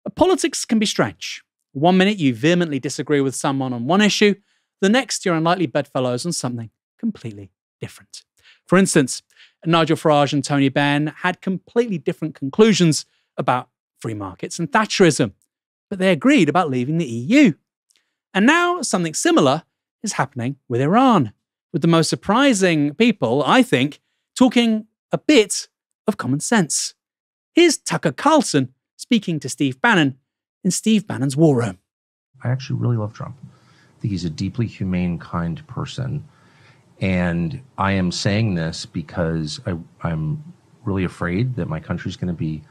But politics can be strange. One minute you vehemently disagree with someone on one issue, the next you're unlikely bedfellows on something completely different. For instance, Nigel Farage and Tony Benn had completely different conclusions about free markets and Thatcherism, but they agreed about leaving the EU. And now something similar is happening with Iran, with the most surprising people, I think, talking a bit of common sense. Here's Tucker Carlson speaking to Steve Bannon in Steve Bannon's War Room. I actually really love Trump. I think he's a deeply humane, kind person. And I am saying this because I'm really afraid that my country's going to be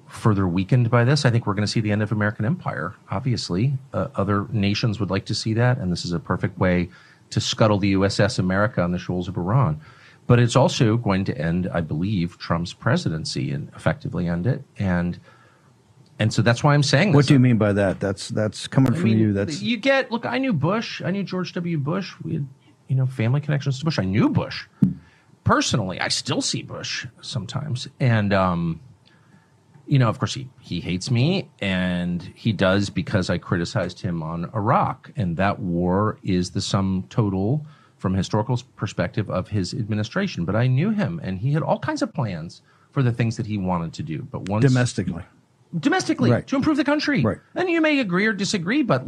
further weakened by this. I think we're going to see the end of American empire, obviously. Other nations would like to see that, and this is a perfect way to scuttle the USS America on the shoals of Iran. But it's also going to end, I believe, Trump's presidency and effectively end it. And so that's why I'm saying this. What do you mean by that? That's coming from you. Look, I knew Bush. I knew George W. Bush. We had, family connections to Bush. I knew Bush. Personally, I still see Bush sometimes. And, of course, he hates me, and he does because I criticized him on Iraq. And that war is the sum total, from a historical perspective, of his administration. But I knew him, and he had all kinds of plans for the things that he wanted to do. But once domestically, right, to improve the country. Right. And you may agree or disagree, but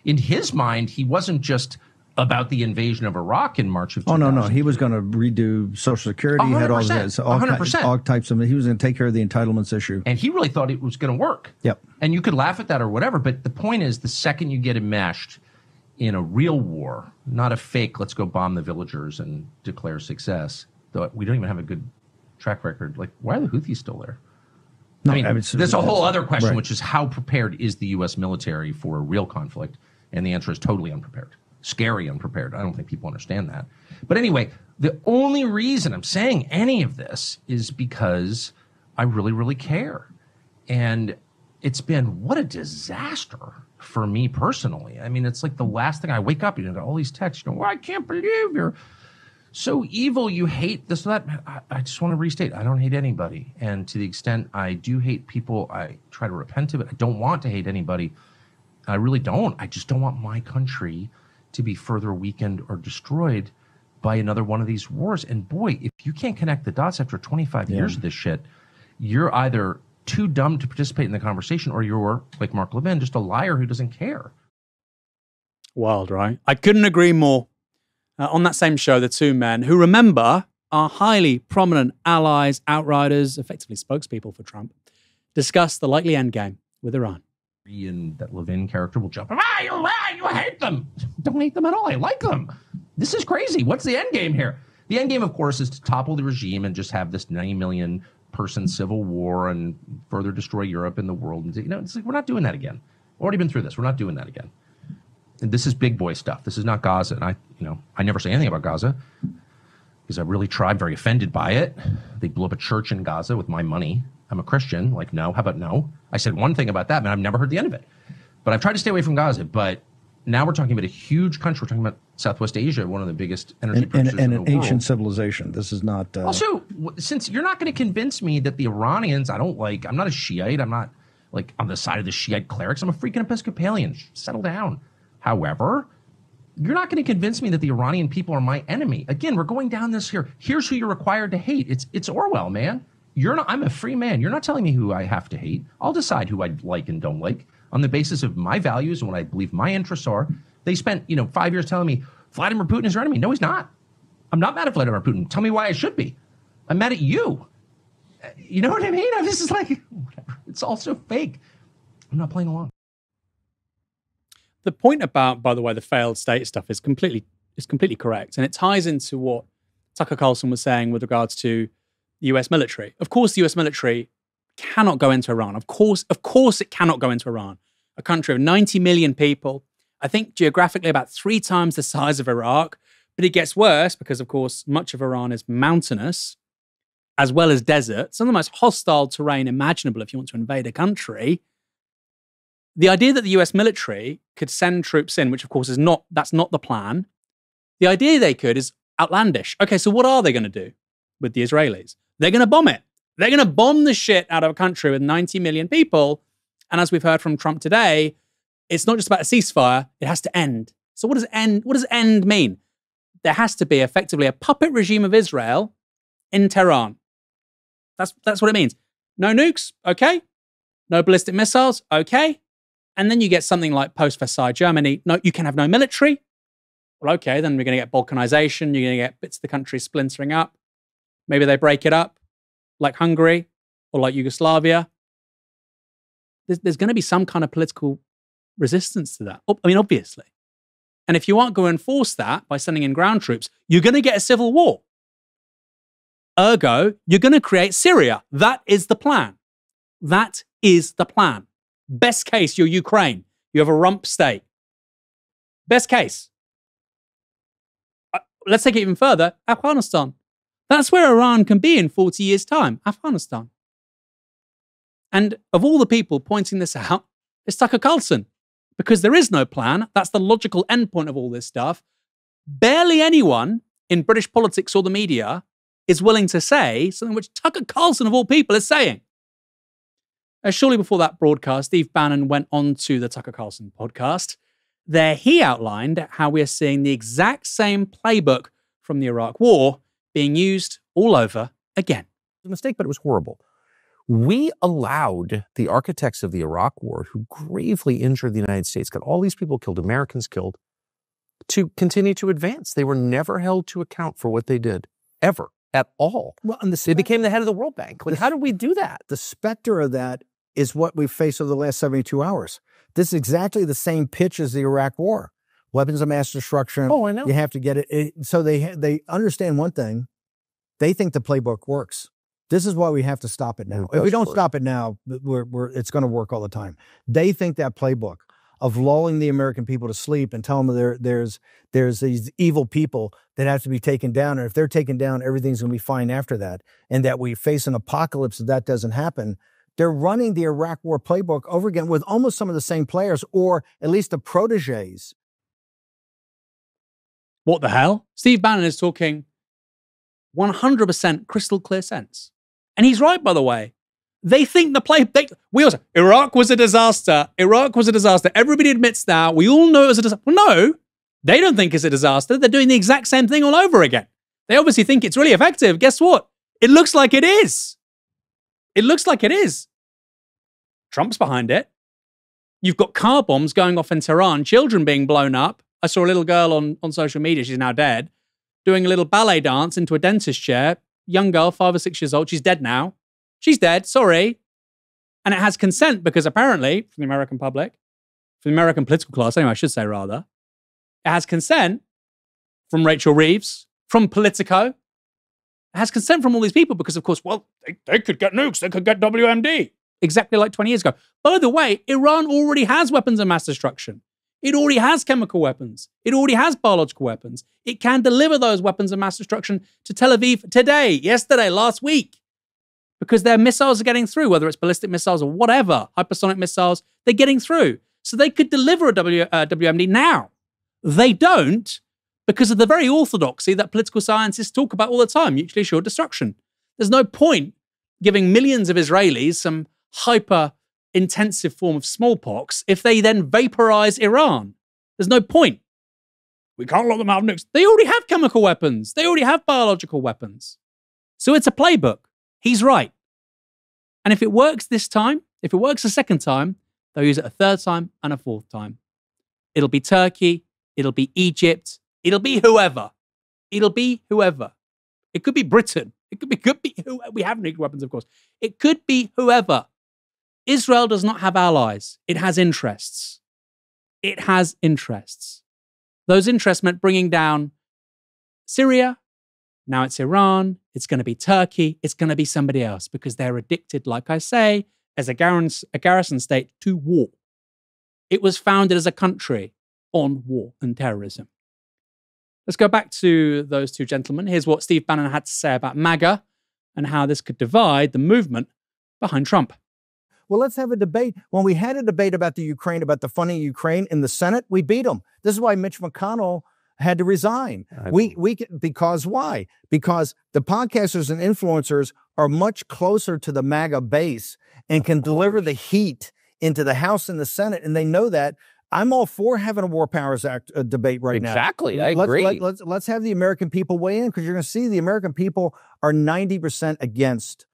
in his mind, he wasn't just about the invasion of Iraq in March of 2000. Oh, no. He was going to redo Social Security. 100%, He had all this, 100%. All types of, he was going to take care of the entitlements issue. And he really thought it was going to work. Yep. And you could laugh at that or whatever, but the point is, the second you get enmeshed in a real war, not a fake, let's go bomb the villagers and declare success, though we don't even have a good track record. Why are the Houthis still there? No, there's a whole other question, right, which is how prepared is the U.S. military for a real conflict? And the answer is totally unprepared. Scary unprepared. I don't think people understand that. But anyway, the only reason I'm saying any of this is because I really, really care. And it's been, what a disaster for me personally. I mean, it's like the last thing I wake up, got all these texts, well, I can't believe you're so evil, you hate this, that. I just want to restate, I don't hate anybody. And to the extent I do hate people, I try to repent of it. I don't want to hate anybody. I really don't. I just don't want my country to be further weakened or destroyed by another one of these wars. And boy, if you can't connect the dots after 25 years of this shit, you're either too dumb to participate in the conversation, or you're, like Mark Levin, just a liar who doesn't care. Wild, right? I couldn't agree more. On that same show, the two men who, remember, are highly prominent allies, outriders, effectively spokespeople for Trump, discussed the likely endgame with Iran. And that Levin character will jump, you hate them. Don't hate them at all. I like them. This is crazy. What's the endgame here? The endgame, of course, is to topple the regime and just have this 90 million person civil war and further destroy Europe and the world. It's like, we're not doing that again. Already been through this. We're not doing that again. And this is big boy stuff. This is not Gaza. And I never say anything about Gaza because I really tried, very offended by it. They blew up a church in Gaza with my money. I'm a Christian. No, how about no? I said one thing about that, man. I've never heard the end of it. But I've tried to stay away from Gaza. But now we're talking about a huge country. We're talking about Southwest Asia, one of the biggest energy producers in the world. And an ancient civilization. This is not... Also, since you're not going to convince me that the Iranians, I'm not a Shiite. I'm not on the side of the Shiite clerics. I'm a freaking Episcopalian. Settle down. However, you're not going to convince me that the Iranian people are my enemy. Again, we're going down this here. Here's who you're required to hate. It's Orwell, man. I'm a free man. You're not telling me who I have to hate. I'll decide who I like and don't like on the basis of my values and what I believe my interests are. They spent, 5 years telling me Vladimir Putin is your enemy. No, he's not. I'm not mad at Vladimir Putin. Tell me why I should be. I'm mad at you. You know what I mean? This is whatever. It's all so fake. I'm not playing along. The point about, by the way, the failed state stuff is completely correct. And it ties into what Tucker Carlson was saying with regards to the US military. Of course, the US military cannot go into Iran. Of course it cannot go into Iran. A country of 90 million people, I think geographically about 3 times the size of Iraq. But it gets worse because, of course, much of Iran is mountainous as well as desert. Some of the most hostile terrain imaginable if you want to invade a country. The idea that the US military could send troops in, which of course that's not the plan. The idea they could is outlandish. Okay, so what are they going to do with the Israelis? They're going to bomb it. They're going to bomb the shit out of a country with 90 million people, And as we've heard from Trump today, it's not just about a ceasefire, it has to end. So what does end mean? There has to be effectively a puppet regime of Israel in Tehran. That's what it means. No nukes, okay. No ballistic missiles, okay. And then you get something like post-Versailles Germany. No, you can have no military. Well, okay, then we're going to get balkanization. You're going to get bits of the country splintering up. Maybe they break it up, like Hungary or like Yugoslavia. There's going to be some kind of political resistance to that. I mean, obviously. And if you aren't going to enforce that by sending in ground troops, you're going to get a civil war. Ergo, you're going to create Syria. That is the plan. That is the plan. Best case, you're Ukraine. You have a rump state. Best case. Let's take it even further. Afghanistan. That's where Iran can be in 40 years' time. Afghanistan. And of all the people pointing this out, it's Tucker Carlson. Because there is no plan. That's the logical endpoint of all this stuff. Barely anyone in British politics or the media is willing to say something which Tucker Carlson, of all people, is saying. Shortly before that broadcast, Steve Bannon went on to the Tucker Carlson podcast. There he outlined how we are seeing the exact same playbook from the Iraq War being used all over again. It was a mistake, but it was horrible. We allowed the architects of the Iraq War, who gravely injured the United States, got all these people killed, Americans killed, to continue to advance. They were never held to account for what they did, ever, at all. Well, and they became the head of the World Bank. Like, how did we do that? The specter of that is what we've faced over the last 72 hours. This is exactly the same pitch as the Iraq War. Weapons of mass destruction. Oh, I know. You have to get it. So they understand one thing. They think the playbook works. This is why we have to stop it now. If we don't stop it now, it's going to work all the time. They think that playbook of lulling the American people to sleep and telling them there's these evil people that have to be taken down. And if they're taken down, everything's going to be fine after that. And that we face an apocalypse if that doesn't happen. They're running the Iraq War playbook over again with almost some of the same players, or at least the proteges. What the hell? Steve Bannon is talking 100% crystal clear sense. And he's right, by the way. They think we also, Iraq was a disaster. Iraq was a disaster. Everybody admits now. We all know it was a disaster. Well, no, they don't think it's a disaster. They're doing the exact same thing all over again. They obviously think it's really effective. Guess what? It looks like it is. It looks like it is. Trump's behind it. You've got car bombs going off in Tehran, children being blown up. I saw a little girl on social media, she's now dead, doing a little ballet dance into a dentist chair. Young girl, 5 or 6 years old. She's dead now. She's dead, sorry. And it has consent because apparently, from the American public, from the American political class, anyway, I should say rather, it has consent from Rachel Reeves, from Politico. It has consent from all these people because, of course, well, they could get nukes, they could get WMD. Exactly like 20 years ago. By the way, Iran already has weapons of mass destruction. It already has chemical weapons. It already has biological weapons. It can deliver those weapons of mass destruction to Tel Aviv today, yesterday, last week, because their missiles are getting through, whether it's ballistic missiles or whatever, hypersonic missiles, they're getting through. So they could deliver a WMD now. They don't because of the very orthodoxy that political scientists talk about all the time, mutually assured destruction. There's no point giving millions of Israelis some hyper-intensive form of smallpox if they then vaporize Iran. There's no point. We can't let them have nukes. They already have chemical weapons. They already have biological weapons. So it's a playbook. He's right. And if it works this time, if it works a second time, they'll use it a third time and a fourth time. It'll be Turkey. It'll be Egypt. It'll be whoever. It'll be whoever. It could be Britain. It could be whoever. We have nuclear weapons, of course. It could be whoever. Israel does not have allies. It has interests. It has interests. Those interests meant bringing down Syria. Now it's Iran. It's going to be Turkey. It's going to be somebody else because they're addicted, like I say, as a garrison state to war. It was founded as a country on war and terrorism. Let's go back to those two gentlemen. Here's what Steve Bannon had to say about MAGA and how this could divide the movement behind Trump. Well, let's have a debate. When we had a debate about the Ukraine, about the funding of Ukraine in the Senate, we beat them. This is why Mitch McConnell had to resign. Because why? Because the podcasters and influencers are much closer to the MAGA base and can deliver the heat into the House and the Senate, and they know that. I'm all for having a War Powers Act debate right now. Exactly, I agree. Let's have the American people weigh in, because you're going to see the American people are 90% against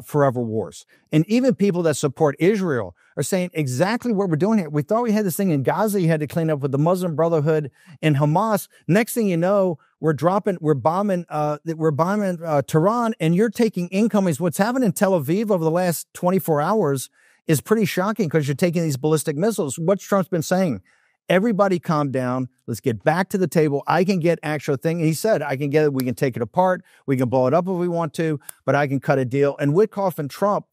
forever wars. And even people that support Israel are saying exactly what we're doing here. We thought we had this thing in Gaza you had to clean up with the Muslim Brotherhood and Hamas. Next thing you know, we're bombing Tehran, and you're taking incomings. What's happened in Tel Aviv over the last 24 hours is pretty shocking, because you're taking these ballistic missiles. What Trump's been saying, everybody calm down. Let's get back to the table. I can get actual thing. And he said, I can get it. We can take it apart. We can blow it up if we want to, but I can cut a deal. And Witkoff and Trump,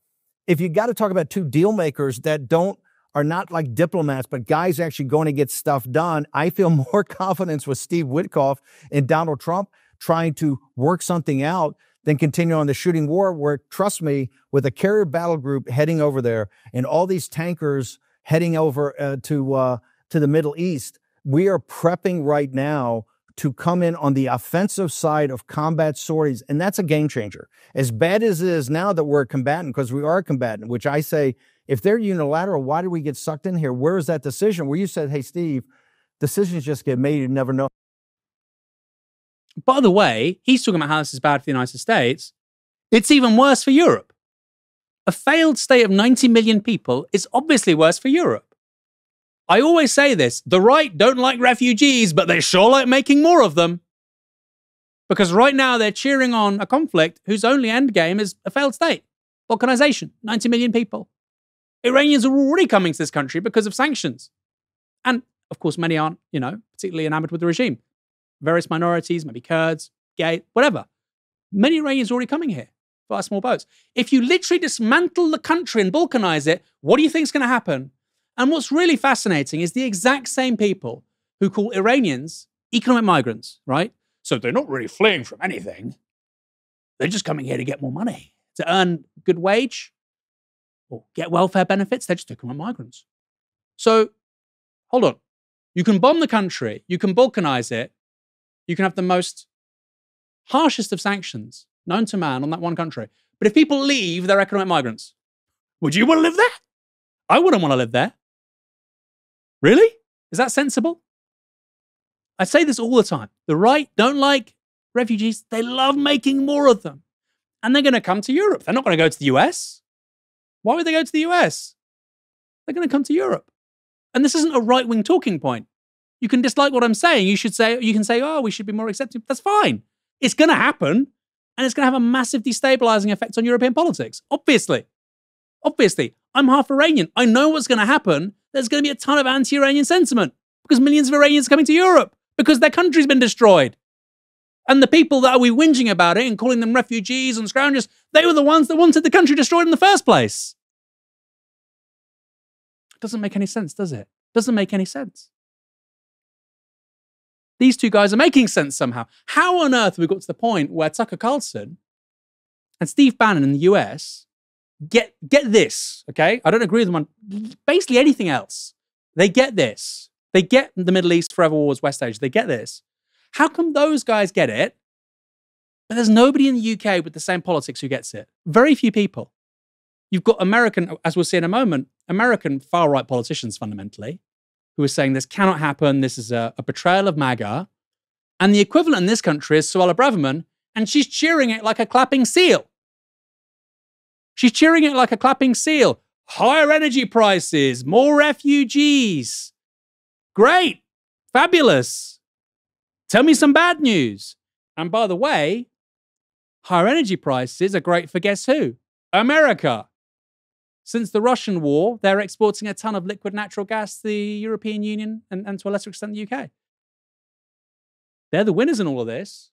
if you got to talk about two deal makers that are not like diplomats, but guys actually going to get stuff done, I feel more confidence with Steve Witkoff and Donald Trump trying to work something out than continue on the shooting war, where, trust me, with a carrier battle group heading over there and all these tankers heading over to the Middle East, we are prepping right now to come in on the offensive side of combat sorties, and that's a game changer. As bad as it is now that we're a combatant, because we are a combatant, which I say, if they're unilateral, why did we get sucked in here? Where is that decision? Where you said, hey, Steve, decisions just get made, you never know. By the way, he's talking about how this is bad for the United States. It's even worse for Europe. A failed state of 90 million people is obviously worse for Europe. I always say this, the right don't like refugees, but they sure like making more of them. Because right now they're cheering on a conflict whose only end game is a failed state. Balkanization, 90 million people. Iranians are already coming to this country because of sanctions. And of course, many aren't, particularly enamored with the regime. Various minorities, maybe Kurds, gay, whatever. Many Iranians are already coming here via small boats. If you literally dismantle the country and balkanize it, what do you think is going to happen? And what's really fascinating is the exact same people who call Iranians economic migrants, right? So they're not really fleeing from anything. They're just coming here to get more money, to earn good wage or get welfare benefits. They're just economic migrants. So hold on. You can bomb the country. You can balkanize it. You can have the most harshest of sanctions known to man on that one country. But if people leave, they're economic migrants. Would you want to live there? I wouldn't want to live there. Really? Is that sensible? I say this all the time. The right don't like refugees. They love making more of them. And they're going to come to Europe. They're not going to go to the US. Why would they go to the US? They're going to come to Europe. And this isn't a right-wing talking point. You can dislike what I'm saying. You can say, oh, we should be more accepting. That's fine. It's going to happen. And it's going to have a massive destabilizing effect on European politics. Obviously. I'm half Iranian. I know what's going to happen. There's going to be a ton of anti-Iranian sentiment because millions of Iranians are coming to Europe because their country's been destroyed. And the people that are we whinging about it and calling them refugees and scroungers, they were the ones that wanted the country destroyed in the first place. It doesn't make any sense, does it? Doesn't make any sense. These two guys are making sense somehow. How on earth have we got to the point where Tucker Carlson and Steve Bannon in the US get this, okay? I don't agree with them on basically anything else. They get this. They get the Middle East forever wars, West Asia. They get this. How come those guys get it, but there's nobody in the UK with the same politics who gets it? Very few people. You've got American, as we'll see in a moment, American far-right politicians fundamentally, who are saying this cannot happen, this is a betrayal of MAGA. And the equivalent in this country is Suella Braverman, and she's cheering it like a clapping seal. She's cheering it like a clapping seal. Higher energy prices, more refugees. Great, fabulous. Tell me some bad news. And by the way, higher energy prices are great for guess who? America. Since the Russian war, they're exporting a ton of liquid natural gas to the European Union and to a lesser extent the UK. They're the winners in all of this.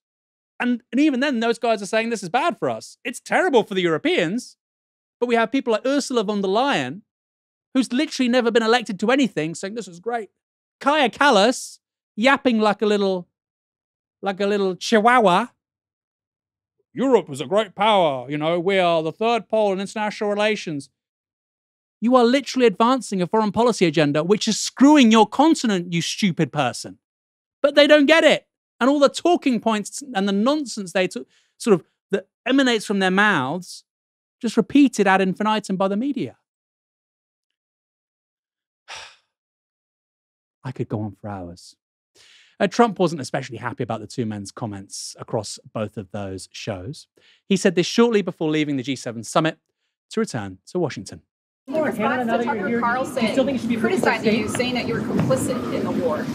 And even then, those guys are saying this is bad for us. It's terrible for the Europeans. But we have people like Ursula von der Leyen, who's literally never been elected to anything, saying this is great. Kaya Kallas, yapping like a little chihuahua. Europe is a great power. We are the third pole in international relations. You are literally advancing a foreign policy agenda, which is screwing your continent, you stupid person. But they don't get it. And all the talking points and the nonsense that emanates from their mouths, just repeated ad infinitum by the media. I could go on for hours. Trump wasn't especially happy about the two men's comments across both of those shows. He said this shortly before leaving the G7 summit to return to Washington. In response to Tucker Carlson criticizing you, saying that you're complicit in the war.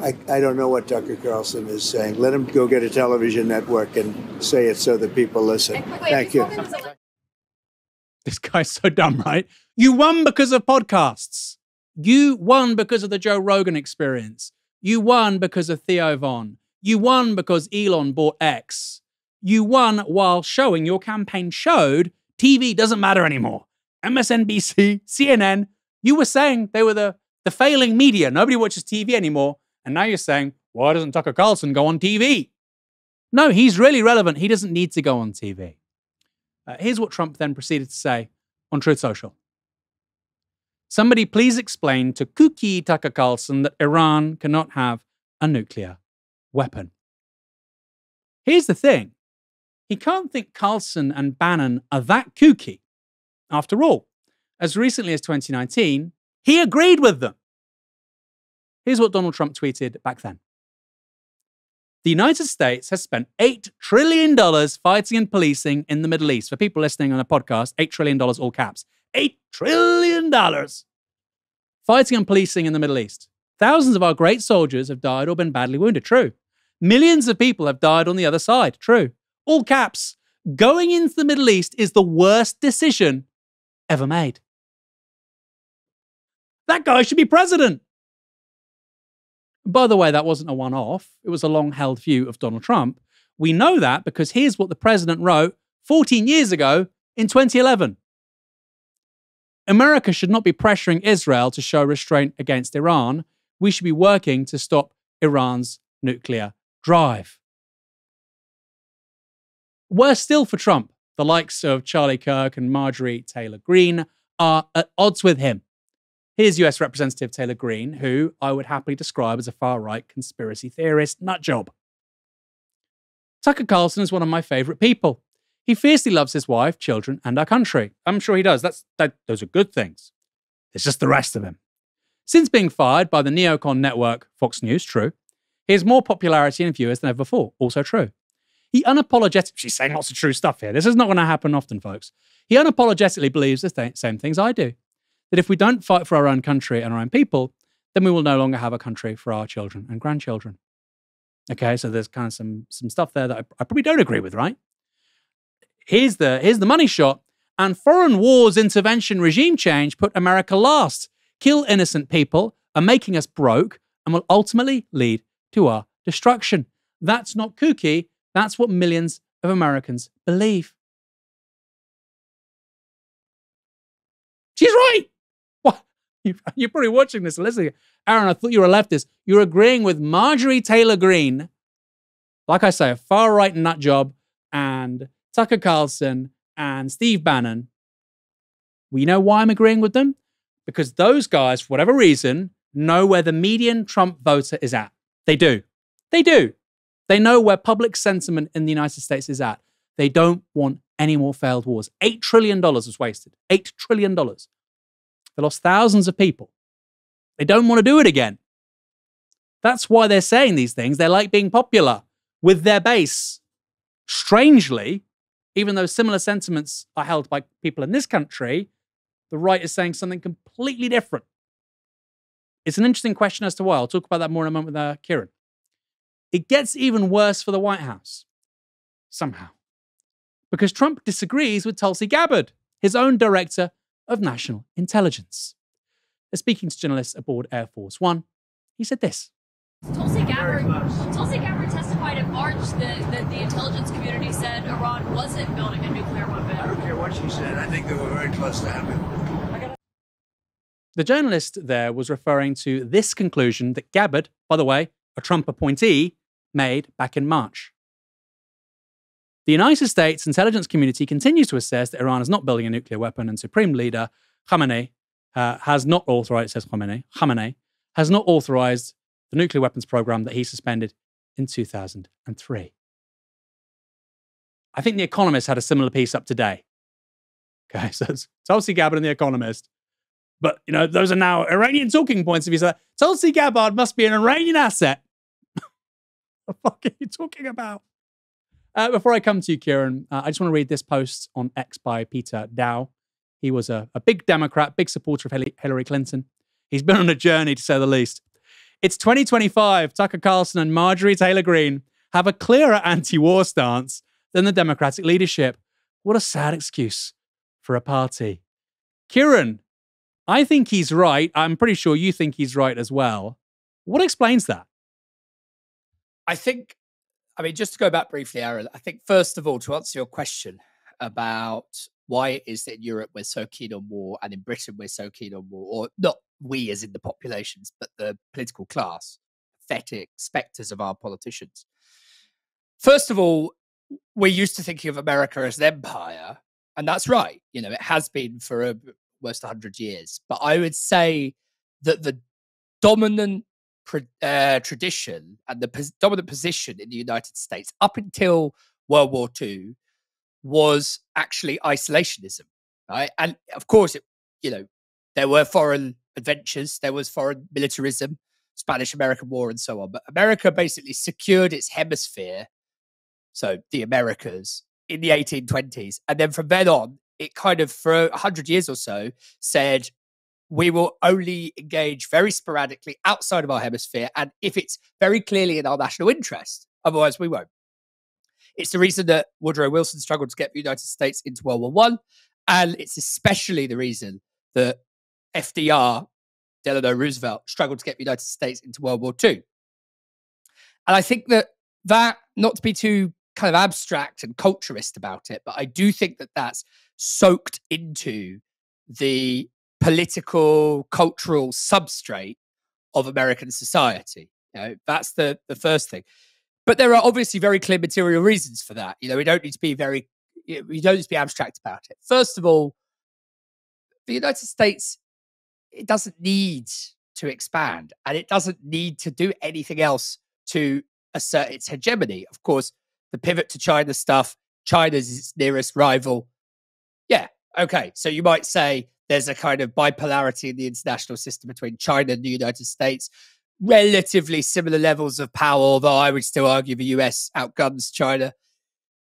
I don't know what Tucker Carlson is saying. Let him go get a television network and say it so that people listen. Thank you. This guy's so dumb, right? You won because of podcasts. You won because of the Joe Rogan Experience. You won because of Theo Von. You won because Elon bought X. You won while showing your campaign showed TV doesn't matter anymore. MSNBC, CNN, you were saying they were the failing media. Nobody watches TV anymore. And now you're saying, why doesn't Tucker Carlson go on TV? No, he's really relevant. He doesn't need to go on TV. Here's what Trump then proceeded to say on Truth Social. Somebody please explain to kooky Tucker Carlson that Iran cannot have a nuclear weapon. Here's the thing. He can't think Carlson and Bannon are that kooky. After all, as recently as 2019, he agreed with them. Here's what Donald Trump tweeted back then. The United States has spent $8 trillion fighting and policing in the Middle East. For people listening on a podcast, $8 trillion, all caps. $8 trillion fighting and policing in the Middle East. Thousands of our great soldiers have died or been badly wounded. True. Millions of people have died on the other side. True. All caps. Going into the Middle East is the worst decision ever made. That guy should be president. By the way, that wasn't a one-off. It was a long-held view of Donald Trump. We know that because here's what the president wrote 14 years ago in 2011. America should not be pressuring Israel to show restraint against Iran. We should be working to stop Iran's nuclear drive. Worse still for Trump, the likes of Charlie Kirk and Marjorie Taylor Greene are at odds with him. Here's US Representative Taylor Greene, who I would happily describe as a far-right conspiracy theorist nutjob. Tucker Carlson is one of my favourite people. He fiercely loves his wife, children, and our country. I'm sure he does. Those are good things. It's just the rest of him. Since being fired by the neocon network Fox News, true, he has more popularity and viewers than ever before, also true. He unapologetically, she's saying lots of true stuff here. This is not going to happen often, folks. He unapologetically believes the same things I do. That if we don't fight for our own country and our own people, then we will no longer have a country for our children and grandchildren. Okay, so there's kind of some stuff there that I probably don't agree with, right? Here's the money shot. And foreign wars, intervention, regime change put America last, kill innocent people, are making us broke, and will ultimately lead to our destruction. That's not kooky. That's what millions of Americans believe. She's right. What? You're probably watching this and listening. Aaron, I thought you were a leftist. You're agreeing with Marjorie Taylor Greene, like I say, a far-right nut job, and Tucker Carlson and Steve Bannon. Well, you know why I'm agreeing with them? Because those guys, for whatever reason, know where the median Trump voter is at. They do. They do. They know where public sentiment in the United States is at. They don't want any more failed wars. $8 trillion was wasted. $8 trillion. They lost thousands of people. They don't want to do it again. That's why they're saying these things. They like being popular with their base. Strangely, even though similar sentiments are held by people in this country, the right is saying something completely different. It's an interesting question as to why. I'll talk about that more in a moment with Kieran. It gets even worse for the White House, somehow, because Trump disagrees with Tulsi Gabbard, his own director of national intelligence. Speaking to journalists aboard Air Force One, he said this. Tulsi Gabbard testified in March that the intelligence community said Iran wasn't building a nuclear weapon. I don't care what she said. I think they were very close to having one. The journalist there was referring to this conclusion that Gabbard, by the way, a Trump appointee, made back in March. The United States intelligence community continues to assess that Iran is not building a nuclear weapon, and Supreme Leader Khamenei has not authorized, it says Khamenei has not authorized the nuclear weapons program that he suspended in 2003. I think The Economist had a similar piece up today. Okay, so it's Tulsi Gabbard in The Economist But, those are now Iranian talking points. If you say, Tulsi Gabbard must be an Iranian asset. What the fuck are you talking about? Before I come to you, Kieran, I just want to read this post on X by Peter Dow. He was a big Democrat, big supporter of Hillary Clinton. He's been on a journey, to say the least. It's 2025. Tucker Carlson and Marjorie Taylor Greene have a clearer anti-war stance than the Democratic leadership. What a sad excuse for a party. Kieran, I think he's right. I'm pretty sure you think he's right as well. What explains that? Just to go back briefly, Aaron, I think, first of all, to answer your question about why it is that in Europe we're so keen on war and in Britain we're so keen on war, or not we as in the populations, but the political class, pathetic spectres of our politicians. First of all, we're used to thinking of America as an empire, and that's right. It has been for almost 100 years. But I would say that the dominant tradition and the dominant position in the United States up until World War II was actually isolationism, right? And of course, there were foreign adventures, there was foreign militarism, Spanish-American War and so on. But America basically secured its hemisphere, so the Americas, in the 1820s. And then from then on, it kind of, for 100 years or so, said, we will only engage very sporadically outside of our hemisphere, and if it's very clearly in our national interest, otherwise we won't. It's the reason that Woodrow Wilson struggled to get the United States into World War I, and it's especially the reason that FDR, Delano Roosevelt, struggled to get the United States into World War II. And I think that, not to be too kind of abstract and culturist about it, but I do think that that's soaked into the political, cultural substrate of American society. That's the first thing. But there are obviously very clear material reasons for that. We don't need to be abstract about it. First of all, the United States, it doesn't need to expand, and it doesn't need to do anything else to assert its hegemony. Of course, the pivot to China stuff, China's its nearest rival. Yeah, okay. So you might say there's a kind of bipolarity in the international system between China and the United States, relatively similar levels of power, although I would still argue the US outguns China.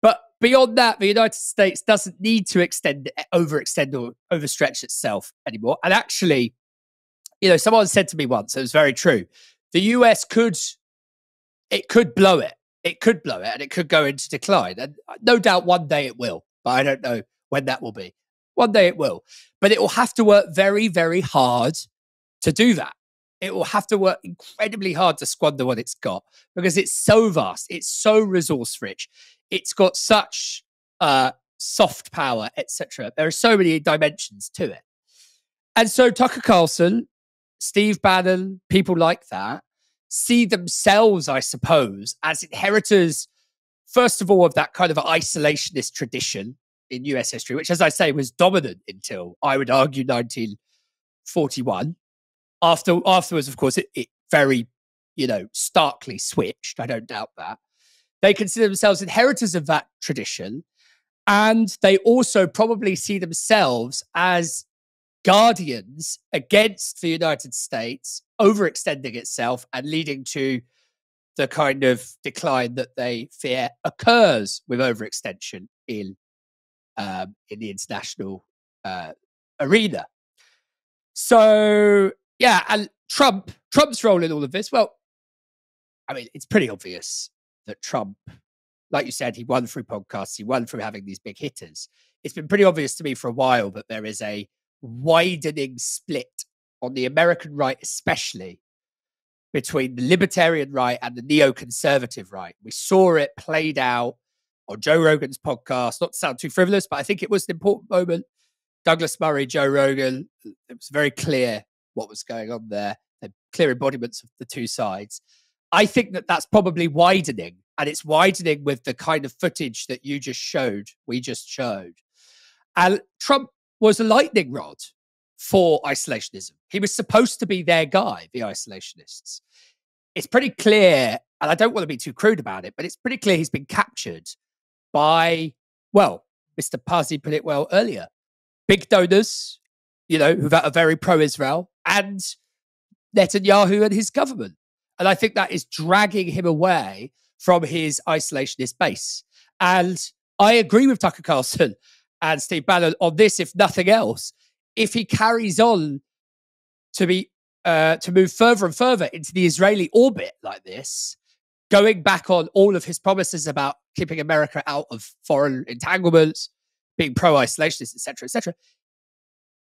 But beyond that, the United States doesn't need to overextend or overstretch itself anymore. And actually, someone said to me once, it was very true, the US could blow it. It could blow it and it could go into decline. And no doubt one day it will, but I don't know when that will be. One day it will. But it will have to work very, very hard to do that. It will have to work incredibly hard to squander what it's got because it's so vast. It's so resource rich. It's got such soft power, etc. There are so many dimensions to it. And so Tucker Carlson, Steve Bannon, people like that, see themselves, I suppose, as inheritors, first of all, of that kind of isolationist tradition in US history, which, as I say, was dominant until, I would argue, 1941. Afterwards, of course, it very, starkly switched. I don't doubt that. They consider themselves inheritors of that tradition. And they also probably see themselves as guardians against the United States overextending itself and leading to the kind of decline that they fear occurs with overextension in the international arena. So, yeah, and Trump's role in all of this, well, I mean, it's pretty obvious that Trump, like you said, he won through podcasts, he won through having these big hitters. It's been pretty obvious to me for a while that there is a widening split on the American right, especially between the libertarian right and the neoconservative right. We saw it played out on Joe Rogan's podcast, not to sound too frivolous, but I think it was an important moment. Douglas Murray, Joe Rogan, it was very clear what was going on there. The clear embodiments of the two sides. I think that that's probably widening, and it's widening with the kind of footage that we just showed. And Trump was a lightning rod for isolationism. He was supposed to be their guy, the isolationists. It's pretty clear, and I don't want to be too crude about it, but it's pretty clear he's been captured by, well, Mr. Pazzi put it well earlier, big donors, who are very pro-Israel, and Netanyahu and his government. And I think that is dragging him away from his isolationist base. And I agree with Tucker Carlson and Steve Bannon on this, if nothing else. If he carries on to move further and further into the Israeli orbit like this, going back on all of his promises about keeping America out of foreign entanglements, being pro-isolationist, etc.,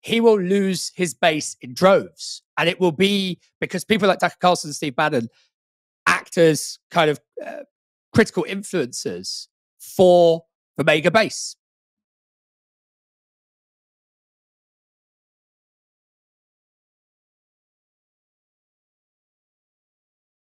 he will lose his base in droves. And it will be because people like Tucker Carlson and Steve Bannon act as kind of critical influencers for the mega base.